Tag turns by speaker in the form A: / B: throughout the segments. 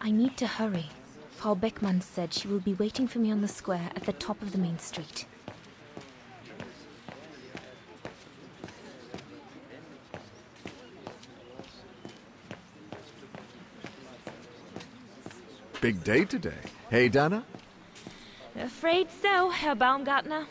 A: I need to hurry. Frau Beckmann said she will be waiting for me on the square at the top of the main street.
B: Big day today. Hey, Dana?
A: Afraid so, Herr Baumgartner.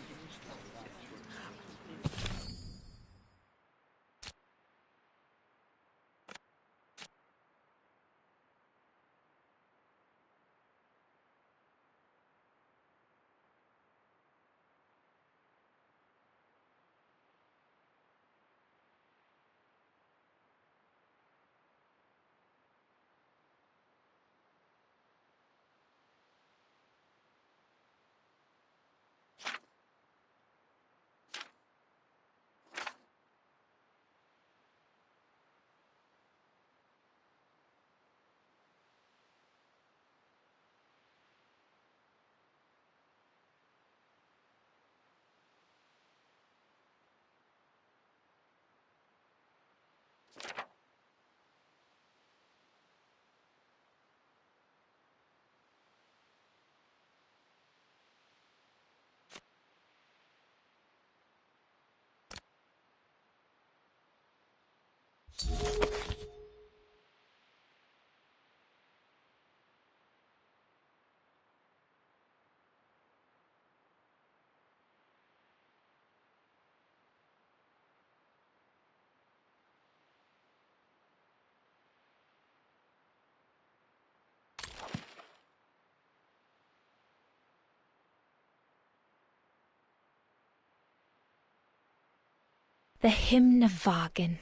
A: The Hymnwagen,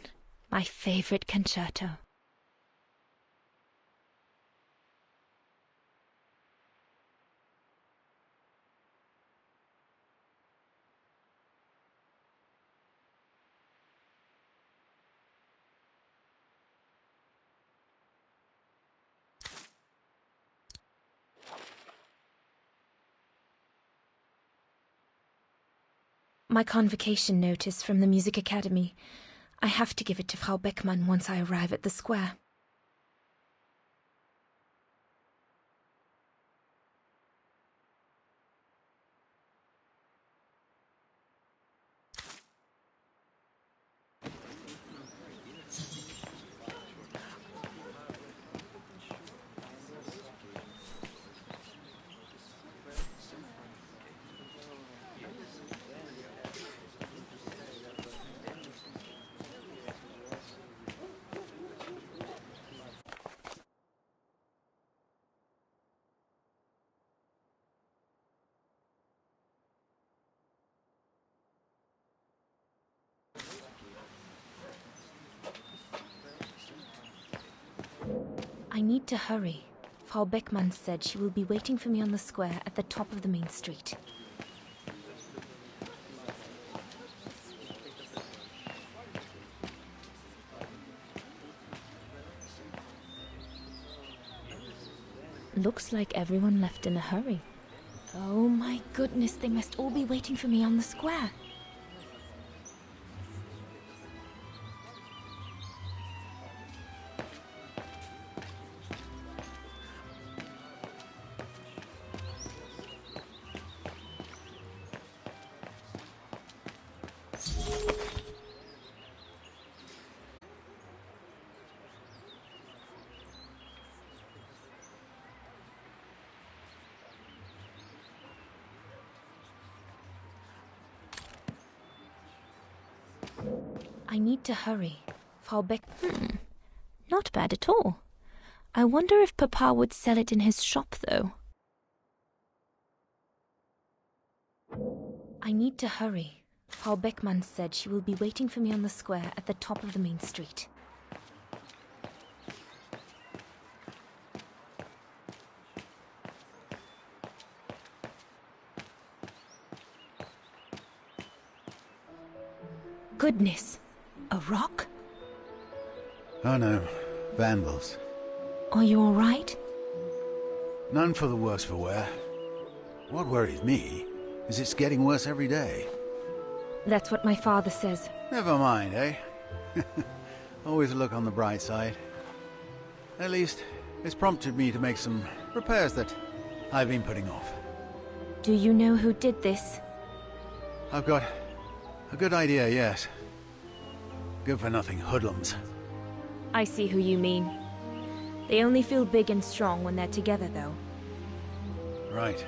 A: my favorite concerto. My convocation notice from the Music Academy. I have to give it to Frau Beckmann once I arrive at the square. I need to hurry. Frau Beckmann said she will be waiting for me on the square at the top of the main street. Looks like everyone left in a hurry. Oh my goodness, they must all be waiting for me on the square. I need to hurry. Frau Beck... Not bad at all. I wonder if Papa would sell it in his shop, though. I need to hurry. Frau Beckmann said she will be waiting for me on the square at the top of the main street. Goodness! A rock?
C: Oh no, vandals.
A: Are you all right?
C: None for the worse for wear. What worries me is it's getting worse every day.
A: That's what my father says.
C: Never mind, eh? Always look on the bright side. At least, It's prompted me to make some repairs that I've been putting off.
A: Do you know who did this?
C: I've got a good idea, yes. Good-for-nothing hoodlums.
A: I see who you mean. They only feel big and strong when they're together, though.
C: Right.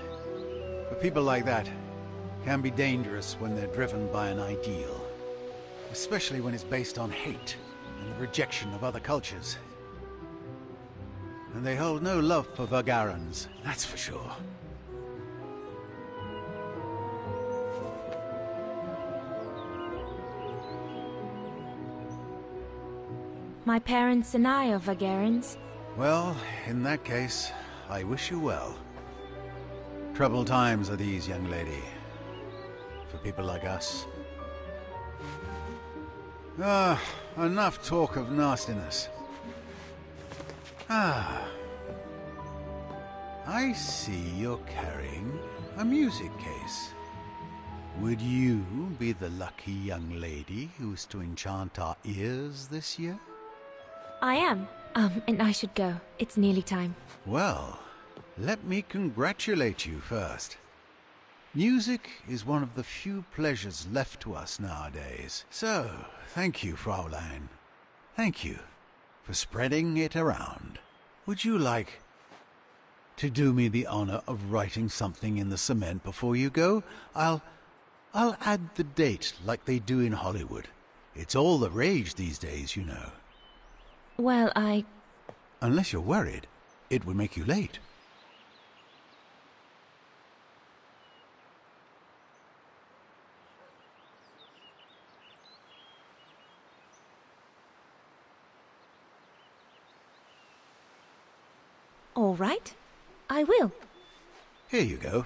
C: But people like that can be dangerous when they're driven by an ideal. Especially when it's based on hate and the rejection of other cultures. And they hold no love for Vagarans, that's for sure.
A: My parents and I are Vagarans.
C: Well, in that case, I wish you well. Troubled times are these, young lady. For people like us. Enough talk of nastiness. I see you're carrying a music case. Would you be the lucky young lady who's to enchant our ears this year?
A: I am. And I should go. It's nearly time.
C: Well, let me congratulate you first. Music is one of the few pleasures left to us nowadays. So, thank you, Fraulein. Thank you for spreading it around. Would you like to do me the honor of writing something in the cement before you go? I'll add the date like they do in Hollywood. It's all the rage these days, you know.
A: Well,
C: Unless you're worried, it would make you late.
A: All right. I will.
C: Here you go.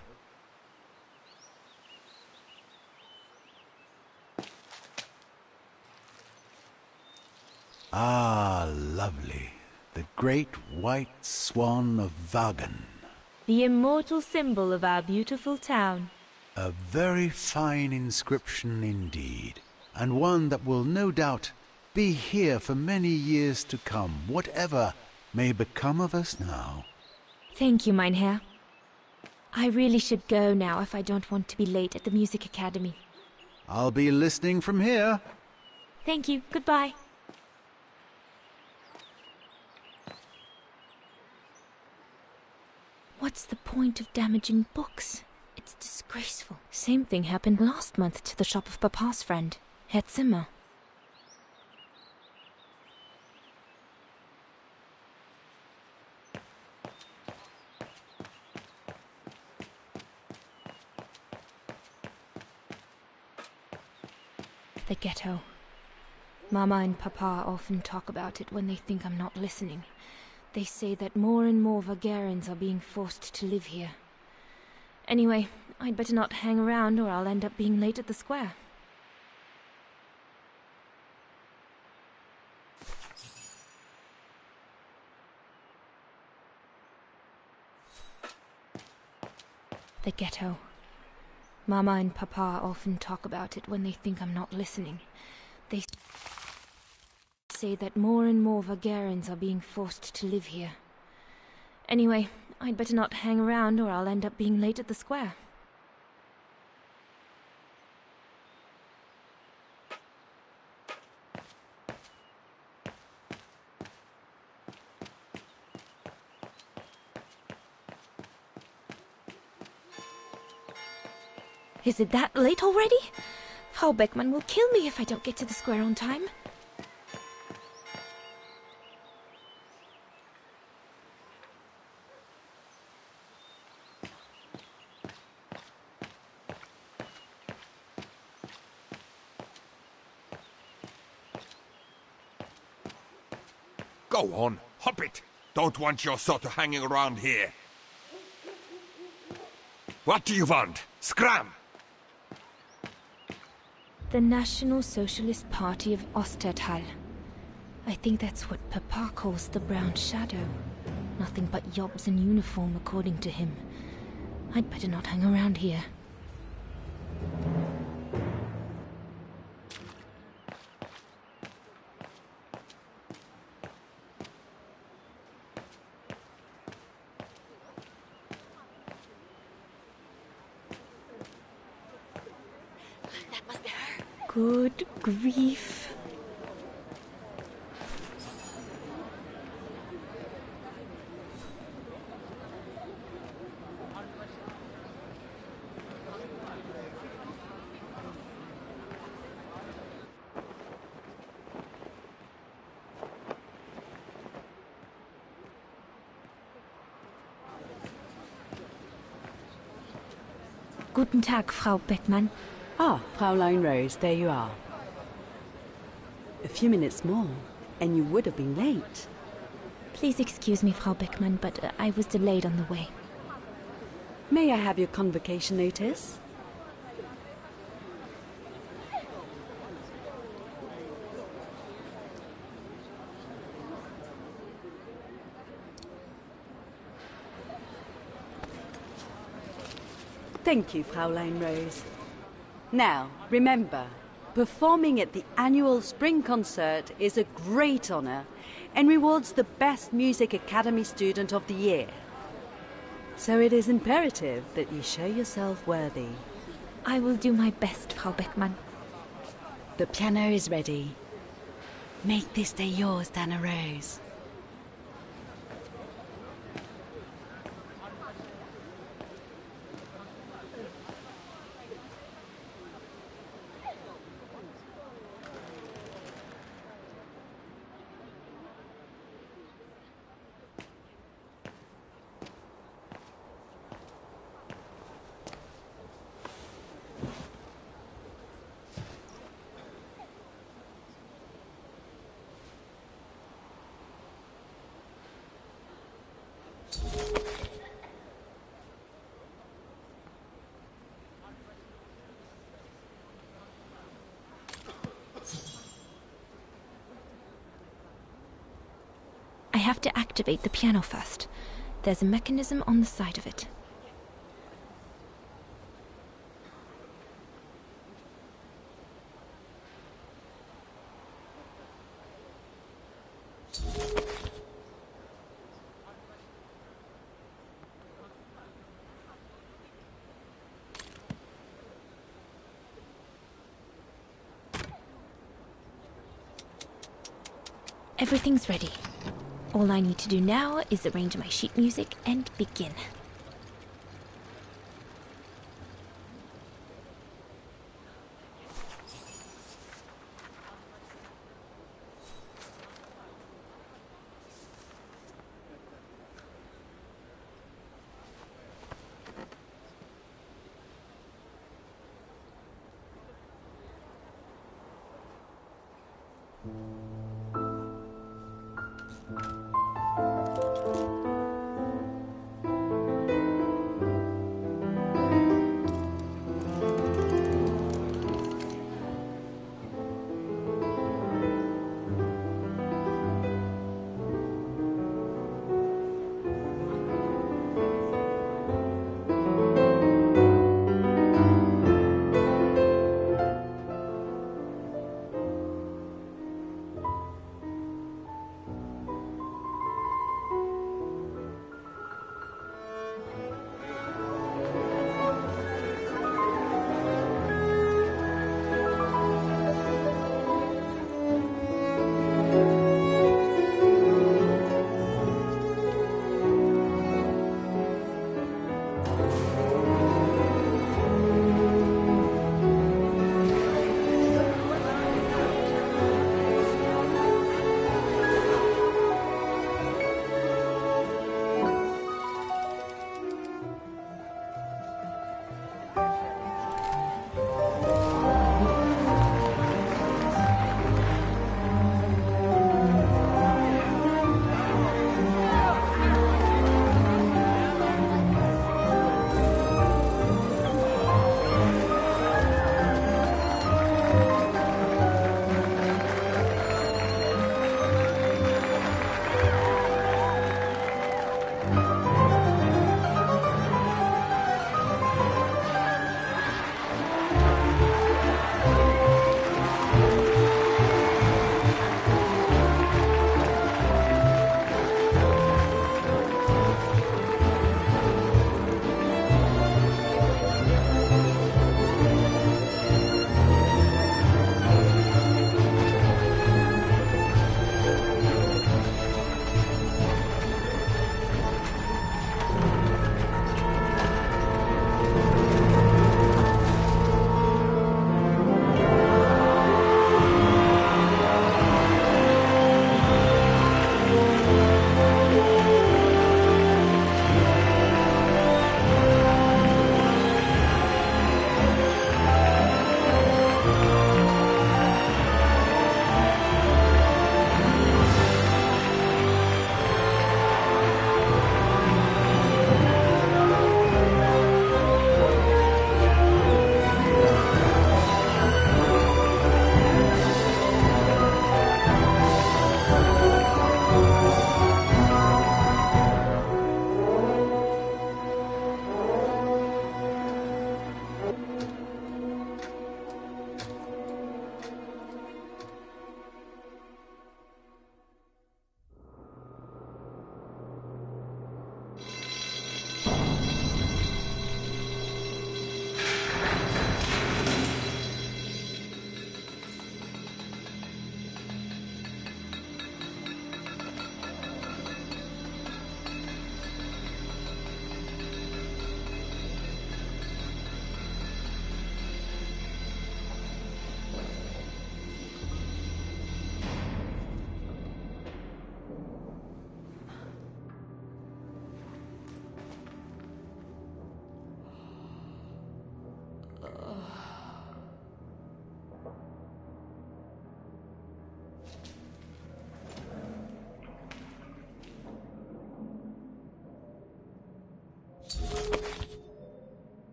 C: Ah, lovely. The great white swan of Vagan.
A: The immortal symbol of our beautiful town.
C: A very fine inscription indeed, and one that will no doubt be here for many years to come, whatever may become of us now.
A: Thank you, mein Herr. I really should go now if I don't want to be late at the Music Academy.
C: I'll be listening from here.
A: Thank you. Goodbye. What's the point of damaging books? It's disgraceful. Same thing happened last month to the shop of Papa's friend, Herr Zimmer. The ghetto. Mama and Papa often talk about it when they think I'm not listening. They say that more and more Vagarans are being forced to live here. Anyway, I'd better not hang around or I'll end up being late at the square. The ghetto. Mama and Papa often talk about it when they think I'm not listening. They say that more and more Vagarans are being forced to live here. Anyway, I'd better not hang around or I'll end up being late at the square. Is it that late already? Frau Beckmann will kill me if I don't get to the square on time.
D: Go on, hop it! Don't want your sort of hanging around here. What do you want? Scram!
A: The National Socialist Party of Ostertal. I think that's what Papa calls the Brown Shadow. Nothing but yobs in uniform, according to him. I'd better not hang around here. Good grief. Guten Tag, Frau Beckmann.
E: Ah, Fraulein Rose, there you are. A few minutes more, and you would have been late.
A: Please excuse me, Frau Beckmann, but I was delayed on the way.
E: May I have your convocation notice? Thank you, Fraulein Rose. Now, remember, performing at the annual Spring Concert is a great honor and rewards the best Music Academy student of the year. So it is imperative that you show yourself worthy.
A: I will do my best, Frau Beckmann.
E: The piano is ready. Make this day yours, Dana Rose.
A: I have to activate the piano first. There's a mechanism on the side of it. Everything's ready. All I need to do now is arrange my sheet music and begin.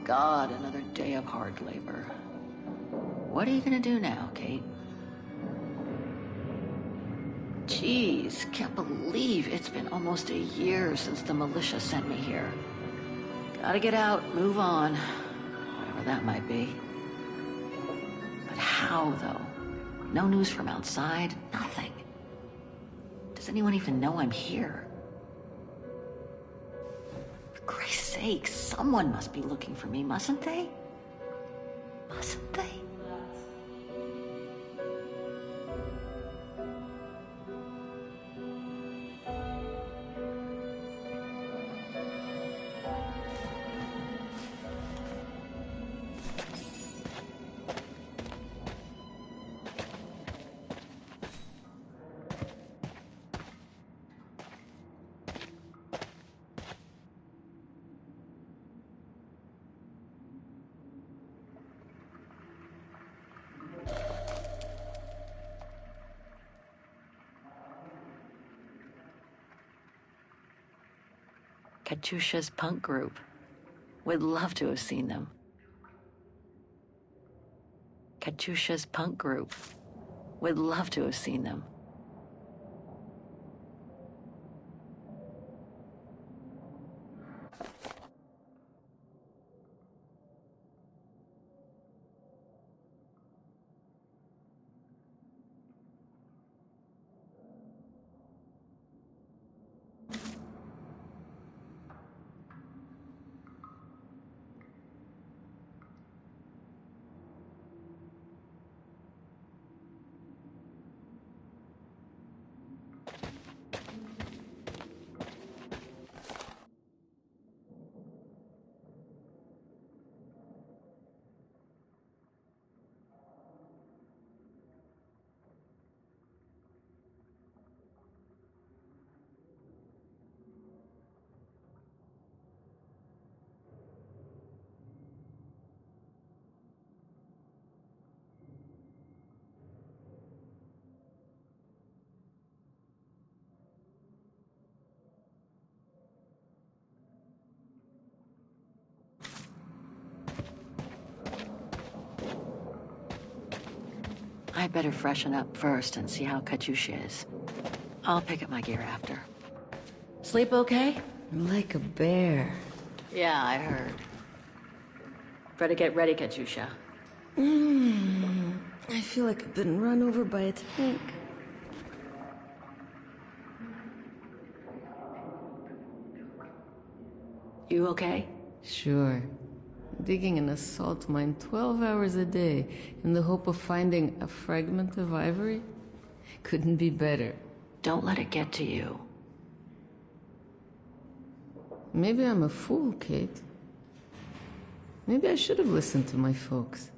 F: God, another day of hard labor. What are you gonna do now, Kate? Jeez, can't believe it's been almost a year since the militia sent me here. Gotta get out, move on, whatever that might be. But how, though? No news from outside, nothing. Does anyone even know I'm here? For Christ's sake, someone must be looking for me, mustn't they? Mustn't they? Katyusha's punk group. Would love to have seen them. Katyusha's punk group. Would love to have seen them. I'd better freshen up first and see how Katyusha is. I'll pick up my gear after. Sleep okay?
G: Like a bear.
F: Yeah, I heard. Better get ready, Katyusha.
G: I feel like I've been run over by a tank.
F: You okay?
G: Sure. Digging an assault mine 12 hours a day in the hope of finding a fragment of ivory? Couldn't be better.
F: Don't let it get to you.
G: Maybe I'm a fool, Kate. Maybe I should have listened to my folks.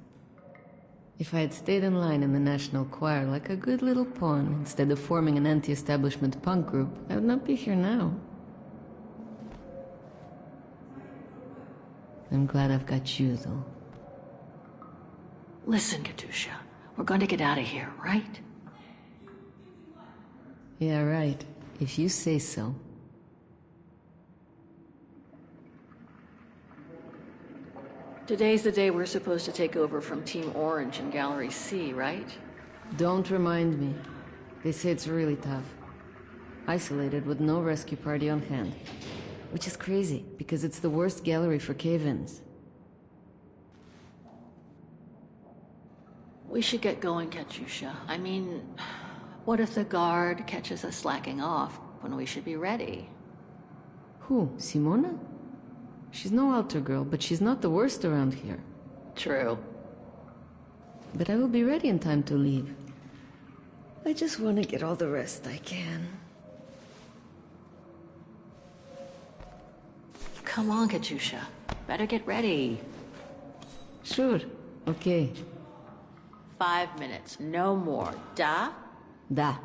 G: If I had stayed in line in the National Choir like a good little pawn instead of forming an anti-establishment punk group, I would not be here now. I'm glad I've got you, though.
F: Listen, Katyusha. We're going to get out of here, right?
G: Yeah, right. If you say so.
F: Today's the day we're supposed to take over from Team Orange in Gallery C, right?
G: Don't remind me. They say it's really tough. Isolated with no rescue party on hand. Which is crazy, because it's the worst gallery for cave-ins.
F: We should get going, Katyusha. I mean, what if the guard catches us slacking off when we should be ready?
G: Who, Simona? She's no altar girl, but she's not the worst around here.
F: True.
G: But I will be ready in time to leave. I just want to get all the rest I can.
F: Come on, Katyusha. Better get ready.
G: Sure. Okay.
F: 5 minutes, no more. Da?
G: Da.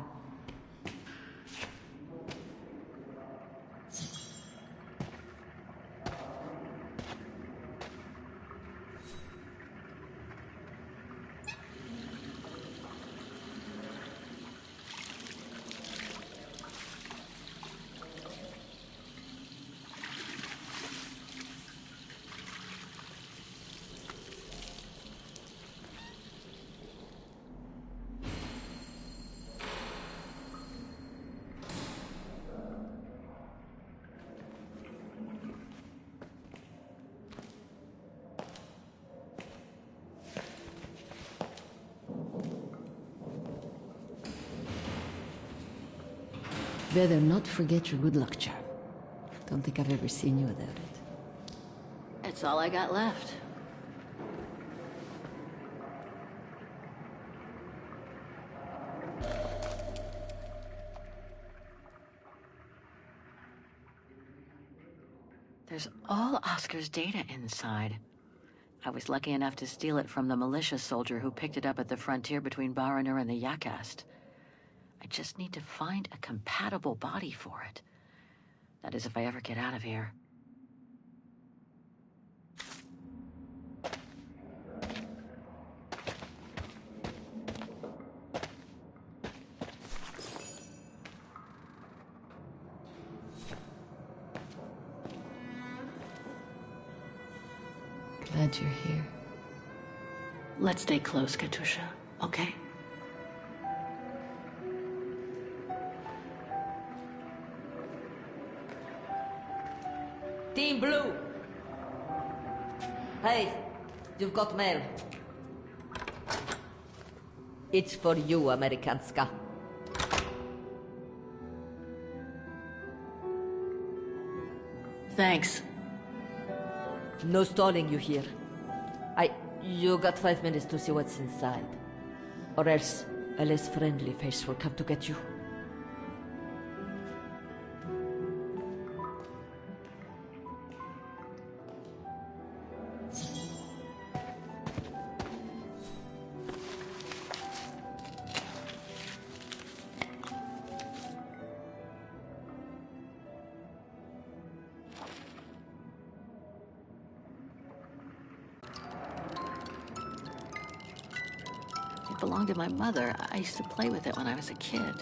G: Better not forget your good luck charm. Don't think I've ever seen you without it.
F: It's all I got left. There's all Oscar's data inside. I was lucky enough to steal it from the militia soldier who picked it up at the frontier between Baranur and the Yakast. I just need to find a compatible body for it. That is, if I ever get out of here.
G: Glad you're here.
F: Let's stay close, Katusha, okay?
H: Team Blue! Hey, you've got mail. It's for you, Amerikanska.
F: Thanks.
H: No stalling you here. You got 5 minutes to see what's inside. Or else a less friendly face will come to get you.
F: It belonged to my mother. I used to play with it when I was a kid.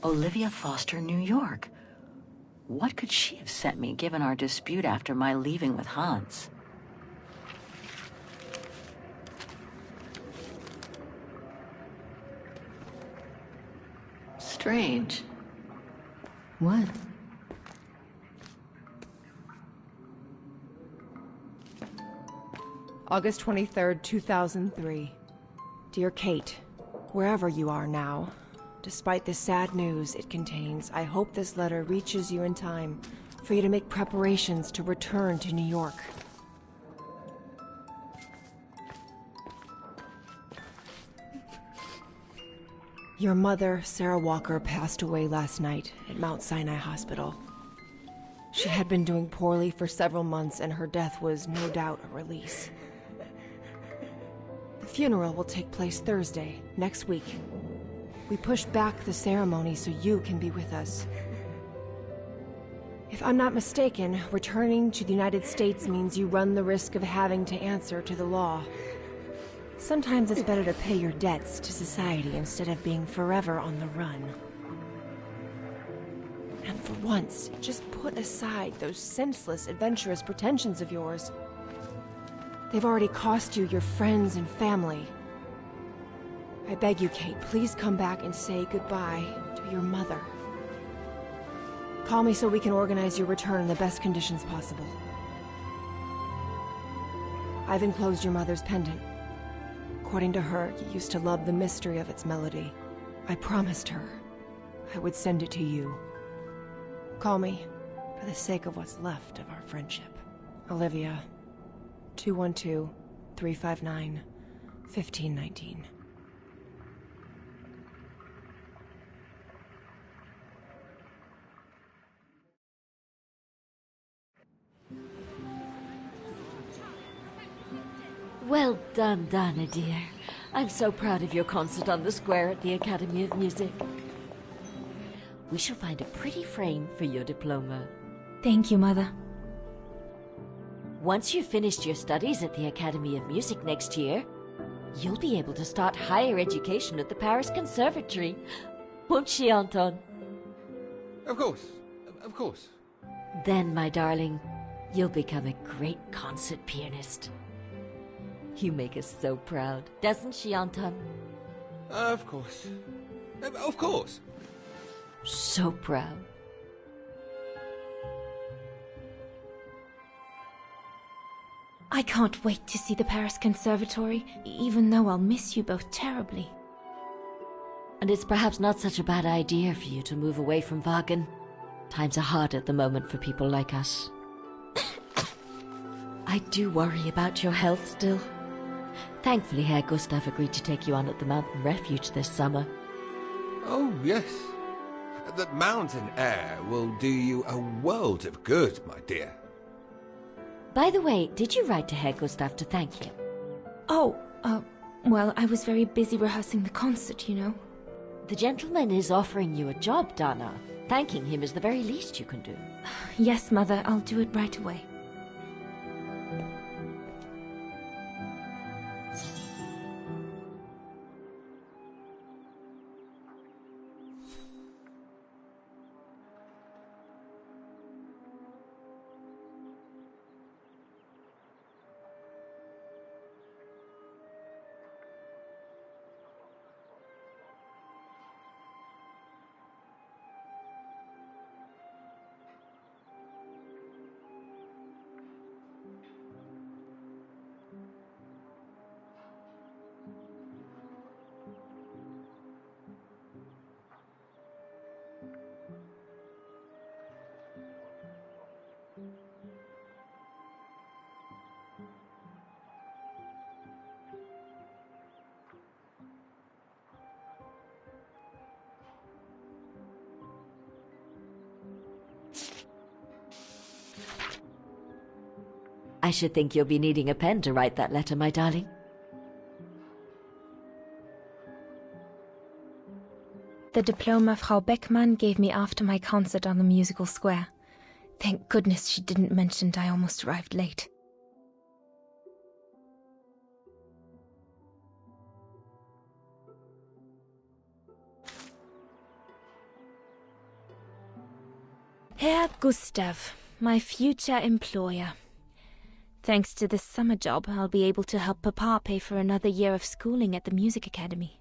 F: Olivia Foster, New York. What could she have sent me, given our dispute after my leaving with Hans? Strange.
G: What?
I: August 23rd, 2003. Dear Kate, wherever you are now, despite the sad news it contains, I hope this letter reaches you in time for you to make preparations to return to New York. Your mother, Sarah Walker, passed away last night at Mount Sinai Hospital. She had been doing poorly for several months, and her death was no doubt a release. The funeral will take place Thursday, next week. We pushed back the ceremony so you can be with us. If I'm not mistaken, returning to the United States means you run the risk of having to answer to the law. Sometimes it's better to pay your debts to society instead of being forever on the run. And for once, just put aside those senseless, adventurous pretensions of yours. They've already cost you your friends and family. I beg you, Kate, please come back and say goodbye to your mother. Call me so we can organize your return in the best conditions possible. I've enclosed your mother's pendant. According to her, you used to love the mystery of its melody. I promised her I would send it to you. Call me for the sake of what's left of our friendship. Olivia, 212-359-1519.
H: Well done, Dana, dear. I'm so proud of your concert on the square at the Academy of Music. We shall find a pretty frame for your diploma.
A: Thank you, Mother.
H: Once you've finished your studies at the Academy of Music next year, you'll be able to start higher education at the Paris Conservatory. Won't she, Anton?
D: Of course. Of course.
H: Then, my darling, you'll become a great concert pianist. You make us so proud, doesn't she, Anton?
D: Of course. Of course.
H: So proud.
A: I can't wait to see the Paris Conservatory, even though I'll miss you both terribly.
H: And it's perhaps not such a bad idea for you to move away from Wagen. Times are hard at the moment for people like us. I do worry about your health still. Thankfully, Herr Gustav agreed to take you on at the mountain refuge this summer.
D: Oh, yes. The mountain air will do you a world of good, my dear.
H: By the way, did you write to Herr Gustav to thank him?
A: Oh, well, I was very busy rehearsing the concert, you know.
H: The gentleman is offering you a job, Dana. Thanking him is the very least you can do.
A: Yes, Mother, I'll do it right away.
H: I should think you'll be needing a pen to write that letter, my darling.
A: The diploma Frau Beckmann gave me after my concert on the musical square. Thank goodness she didn't mention I almost arrived late. Herr Gustav, my future employer. Thanks to this summer job, I'll be able to help Papa pay for another year of schooling at the music academy.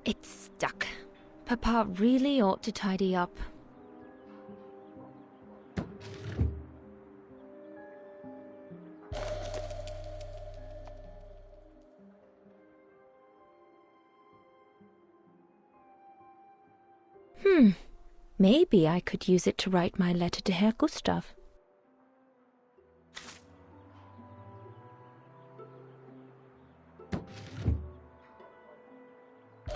A: It's stuck. Papa really ought to tidy up. Maybe I could use it to write my letter to Herr Gustav.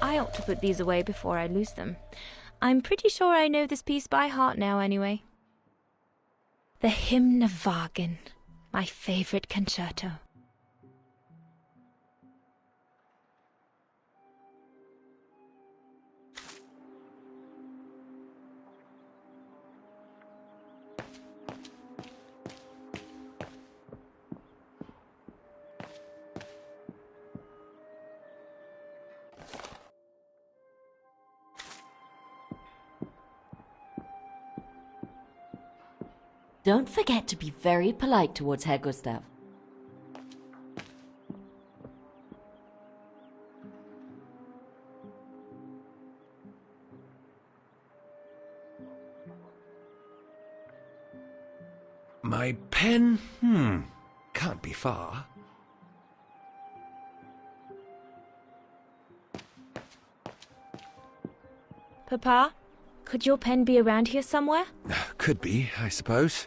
A: I ought to put these away before I lose them. I'm pretty sure I know this piece by heart now, anyway. The Hymn of Wagen, my favorite concerto.
H: Don't forget to be very polite towards Herr Gustav.
D: My pen? Can't be far.
A: Papa, could your pen be around here somewhere?
D: Could be, I suppose.